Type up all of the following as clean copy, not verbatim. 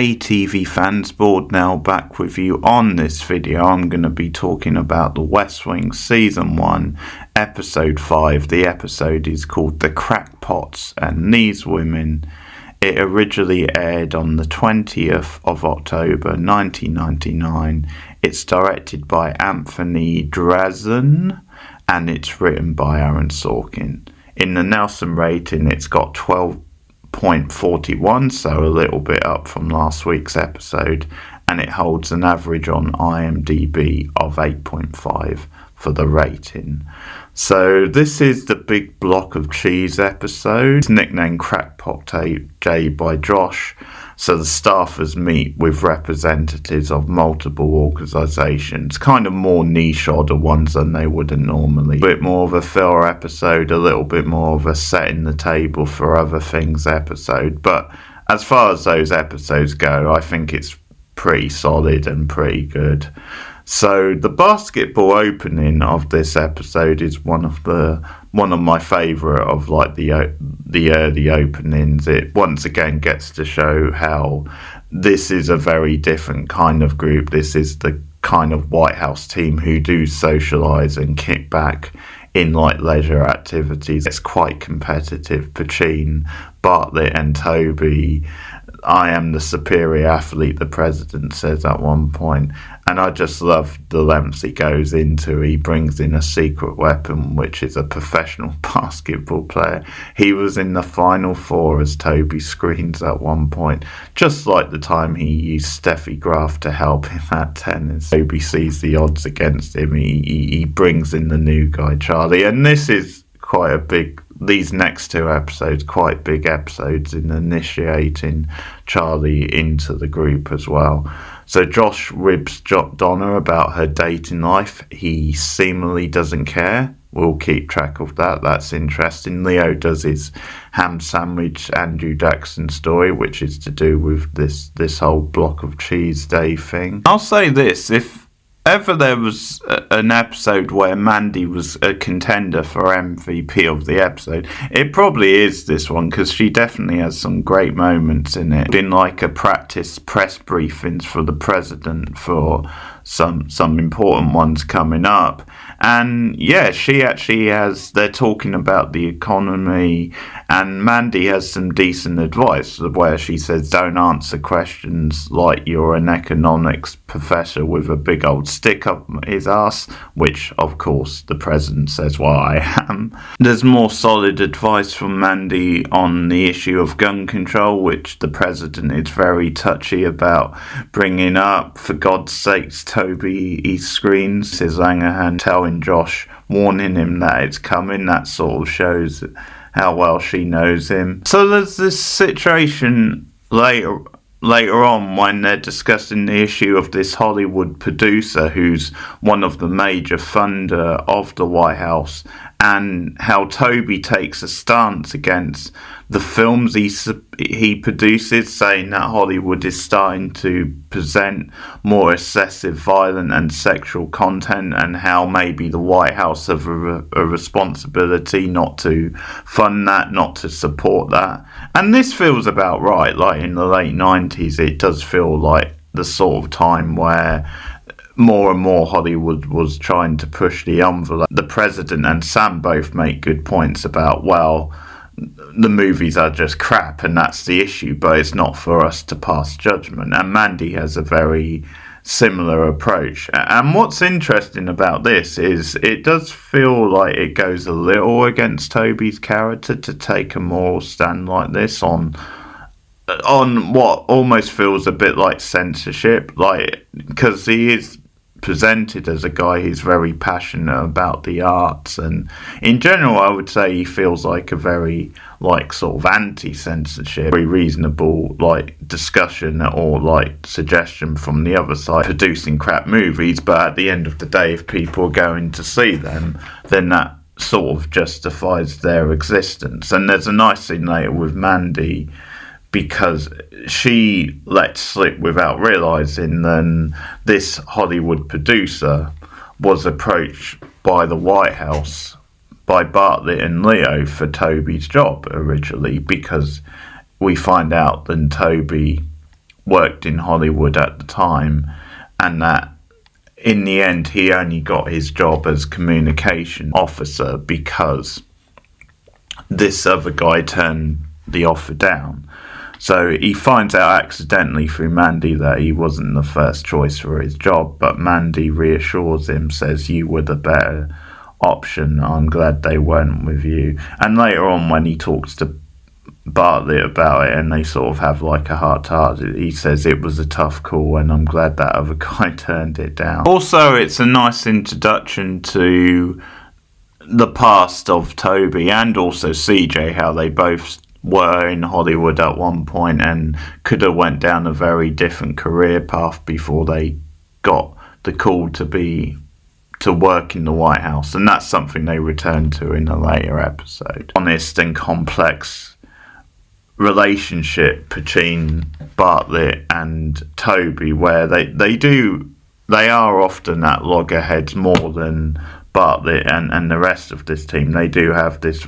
Hey TV fans, Board now back with you. On this video I'm going to be talking about the West Wing Season 1 Episode 5. The episode is called The Crackpots, and these women, it originally aired on the 20th of October 1999. It's directed by Anthony Drazan and it's written by Aaron Sorkin. In the Nelson rating it's got 12.41, so a little bit up from last week's episode, and it holds an average on IMDb of 8.5 for the rating. So this is the big block of cheese episode. It's nicknamed Crackpot J by Josh. So the staffers meet with representatives of multiple organisations, kind of more niche-odder ones than they would normally. A bit more of a filler episode, a little bit more of a setting the table for other things episode. But as far as those episodes go, I think it's pretty solid and pretty good. So the basketball opening of this episode is one of my favourite of like the early openings. It once again gets to show how this is a very different kind of group. This is the kind of White House team who do socialise and kick back in like leisure activities. It's quite competitive. Pachin, Bartlett and Toby, I am the superior athlete, the president says at one point. And I just love the lengths he goes into. He brings in a secret weapon, which is a professional basketball player. He was in the Final Four, as Toby screens at one point, just like the time he used Steffi Graf to help him at tennis. Toby sees the odds against him. He brings in the new guy, Charlie. And this is quite a big, these next two episodes, quite big episodes in initiating Charlie into the group as well. So Josh ribs Donna about her dating life. He seemingly doesn't care. We'll keep track of that. That's interesting. Leo does his ham sandwich Andrew Jackson story, which is to do with this whole block of cheese day thing. I'll say this, if ever there was an episode where Mandy was a contender for MVP of the episode, it probably is this one, because she definitely has some great moments in it. In like a practice press briefings for the president for some important ones coming up. And yeah, she actually has, they're talking about the economy, and Mandy has some decent advice where she says, don't answer questions like you're an economics professor with a big old stick up his ass, which of course the president says, well, I am. There's more solid advice from Mandy on the issue of gun control, which the president is very touchy about bringing up. For God's sakes, Toby, he screams, says Langerhan telling Josh, warning him that it's coming. That sort of shows how well she knows him. So there's this situation later on when they're discussing the issue of this Hollywood producer who's one of the major funder of the White House, and how Toby takes a stance against the films he produces, saying that Hollywood is starting to present more excessive, violent and sexual content, and how maybe the White House have a responsibility not to fund that, not to support that. And this feels about right. Like in the late 90s, it does feel like the sort of time where more and more Hollywood was trying to push the envelope. The president and Sam both make good points about, well, the movies are just crap and that's the issue, but it's not for us to pass judgment. And Mandy has a very similar approach. And what's interesting about this is it does feel like it goes a little against Toby's character to take a moral stand like this on what almost feels a bit like censorship, like, because he is presented as a guy who's very passionate about the arts, and in general I would say he feels like a very like sort of anti-censorship, very reasonable like discussion or like suggestion from the other side, producing crap movies, but at the end of the day if people are going to see them, then that sort of justifies their existence. And there's a nice scene later with Mandy, because she lets slip without realising then this Hollywood producer was approached by the White House, by Bartlett and Leo for Toby's job originally, because we find out that Toby worked in Hollywood at the time, and that in the end he only got his job as communication officer because this other guy turned the offer down. So he finds out accidentally through Mandy that he wasn't the first choice for his job, but Mandy reassures him, says, "You were the better option. I'm glad they went with you." And later on, when he talks to Bartlett about it and they sort of have like a heart-to-heart, he says it was a tough call and I'm glad that other guy turned it down. Also, it's a nice introduction to the past of Toby and also CJ, how they both were in Hollywood at one point and could have went down a very different career path before they got the call to work in the White House, and that's something they return to in a later episode. Honest and complex relationship between Bartlett and Toby, where they are often at loggerheads more than Bartlett and the rest of this team. They do have this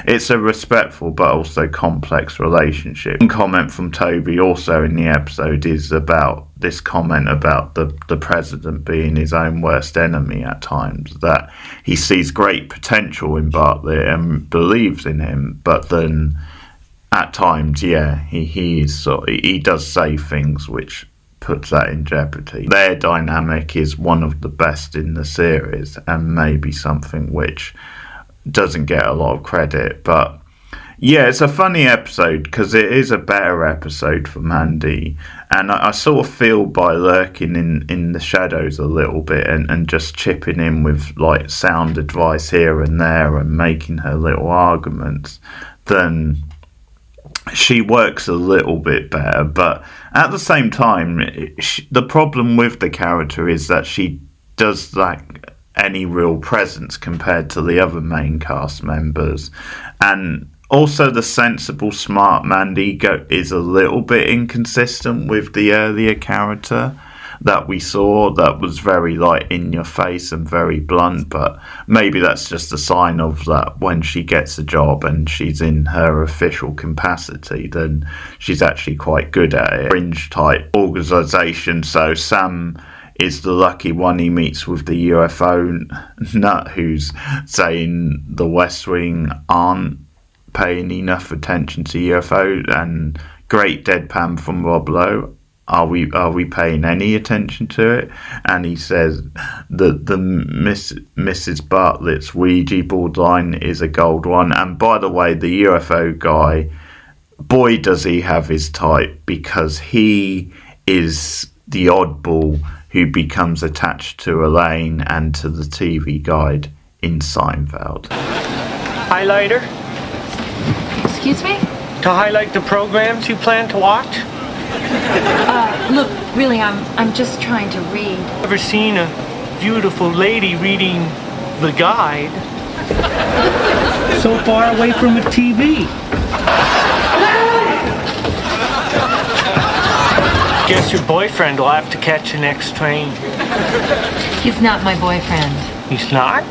it's a respectful but also complex relationship. One comment from Toby also in the episode is about this comment about the president being his own worst enemy at times, that he sees great potential in Bartlett and believes in him, but then at times, he does say things which puts that in jeopardy. Their dynamic is one of the best in the series and maybe something which doesn't get a lot of credit. But yeah, it's a funny episode because it is a better episode for Mandy, and I sort of feel by lurking in the shadows a little bit and just chipping in with like sound advice here and there and making her little arguments, then she works a little bit better. But at the same time, the problem with the character is that she does lack any real presence compared to the other main cast members, and also the sensible, smart Mandy is a little bit inconsistent with the earlier character that we saw, that was very like in your face and very blunt. But maybe that's just a sign of that when she gets a job and she's in her official capacity, then she's actually quite good at it. Fringe type organisation, so Sam is the lucky one. He meets with the UFO nut who's saying the West Wing aren't paying enough attention to UFO, and great deadpan from Rob Lowe. Are we paying any attention to it? And he says that the Mrs. Bartlett's Ouija board line is a gold one. And by the way, the UFO guy, boy does he have his type, because he is the oddball who becomes attached to Elaine and to the TV guide in Seinfeld. Highlighter? Excuse me? To highlight the programs you plan to watch? Look, really, I'm just trying to read. Ever seen a beautiful lady reading the guide? So far away from a TV. Guess your boyfriend will have to catch the next train. He's not my boyfriend. He's not?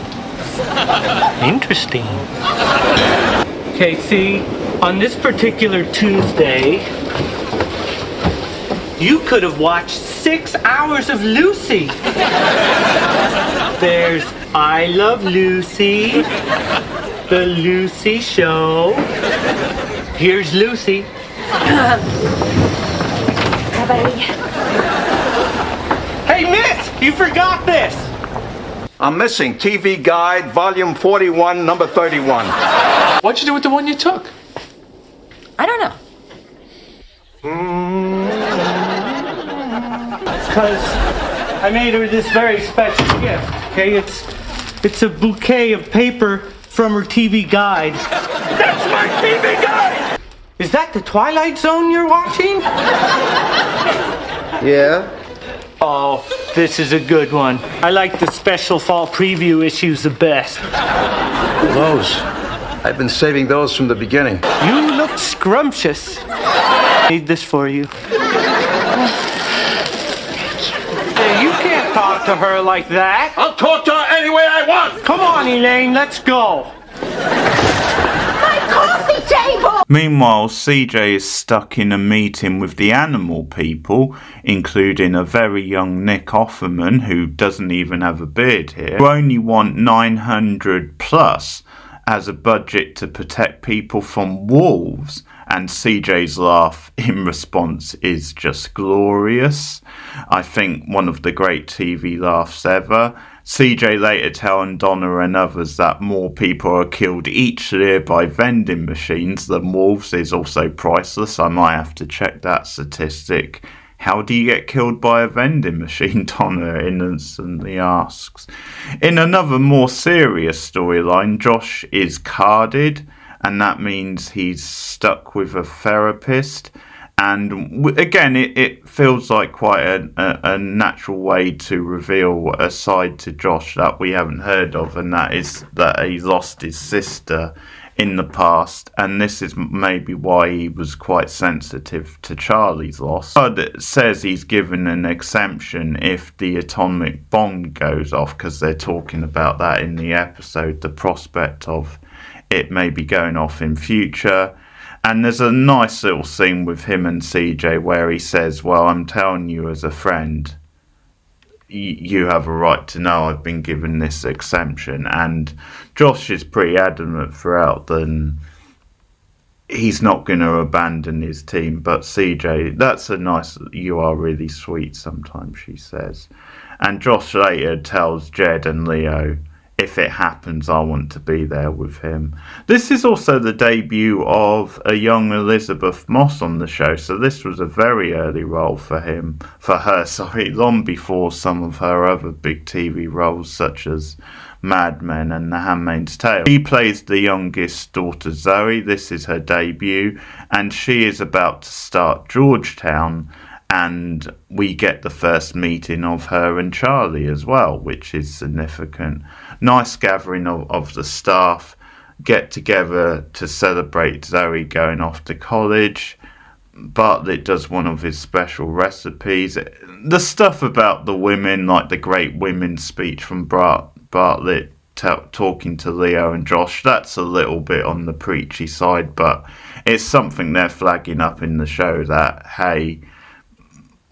Interesting. Okay, see, on this particular Tuesday, you could have watched 6 hours of Lucy. There's I Love Lucy, The Lucy Show. Here's Lucy. Hi, buddy. Hey, miss, you forgot this. I'm missing TV Guide, Volume 41, Number 31. What'd you do with the one you took? I don't know. Because I made her this very special gift, okay? It's a bouquet of paper from her TV Guide. That's my TV Guide! Is that the Twilight Zone you're watching? Yeah? Oh, this is a good one. I like the special fall preview issues the best. Those. I've been saving those from the beginning. You look scrumptious. Need this for you. Hey, you can't talk to her like that. I'll talk to her any way I want! Come on, Elaine, let's go. My coffee table! Meanwhile, CJ is stuck in a meeting with the animal people, including a very young Nick Offerman, who doesn't even have a beard here, who only want 900 plus as a budget to protect people from wolves. And CJ's laugh in response is just glorious. I think one of the great TV laughs ever. CJ later telling Donna and others that more people are killed each year by vending machines than wolves is also priceless. I might have to check that statistic. How do you get killed by a vending machine? Donna innocently asks. In another more serious storyline, Josh is carded, and that means he's stuck with a therapist. And again, it feels like quite a natural way to reveal a side to Josh that we haven't heard of, and that is that he lost his sister in the past, and this is maybe why he was quite sensitive to Charlie's loss. But it says he's given an exemption if the atomic bomb goes off, because they're talking about that in the episode, the prospect of it maybe going off in future. And there's a nice little scene with him and CJ where he says, well, I'm telling you as a friend, you have a right to know I've been given this exemption. And Josh is pretty adamant throughout that he's not going to abandon his team. But CJ, that's a nice, you are really sweet sometimes, she says. And Josh later tells Jed and Leo, if it happens, I want to be there with him. This is also the debut of a young Elizabeth Moss on the show, so this was a very early role for her, long before some of her other big TV roles such as Mad Men and The Handmaid's Tale. She plays the youngest daughter, Zoe. This is her debut, and she is about to start Georgetown, and we get the first meeting of her and Charlie as well, which is significant. Nice gathering of the staff, get together to celebrate Zoe going off to college. Bartlett does one of his special recipes. The stuff about the women, like the great women's speech from Bartlett talking to Leo and Josh, that's a little bit on the preachy side, but it's something they're flagging up in the show that, hey,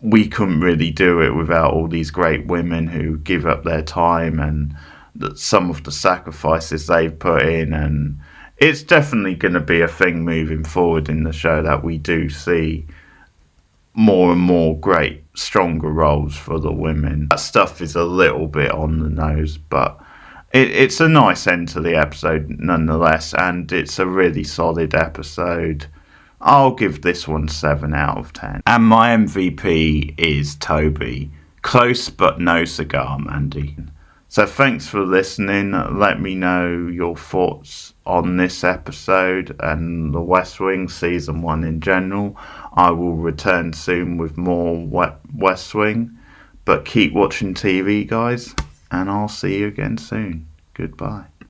we couldn't really do it without all these great women who give up their time and some of the sacrifices they've put in. And it's definitely going to be a thing moving forward in the show that we do see more and more great, stronger roles for the women. That stuff is a little bit on the nose, but it's a nice end to the episode nonetheless, and it's a really solid episode. I'll give this one 7 out of 10. And my MVP is Toby. Close but no cigar, Mandy. So thanks for listening. Let me know your thoughts on this episode and The West Wing Season 1 in general. I will return soon with more West Wing. But keep watching TV, guys. And I'll see you again soon. Goodbye.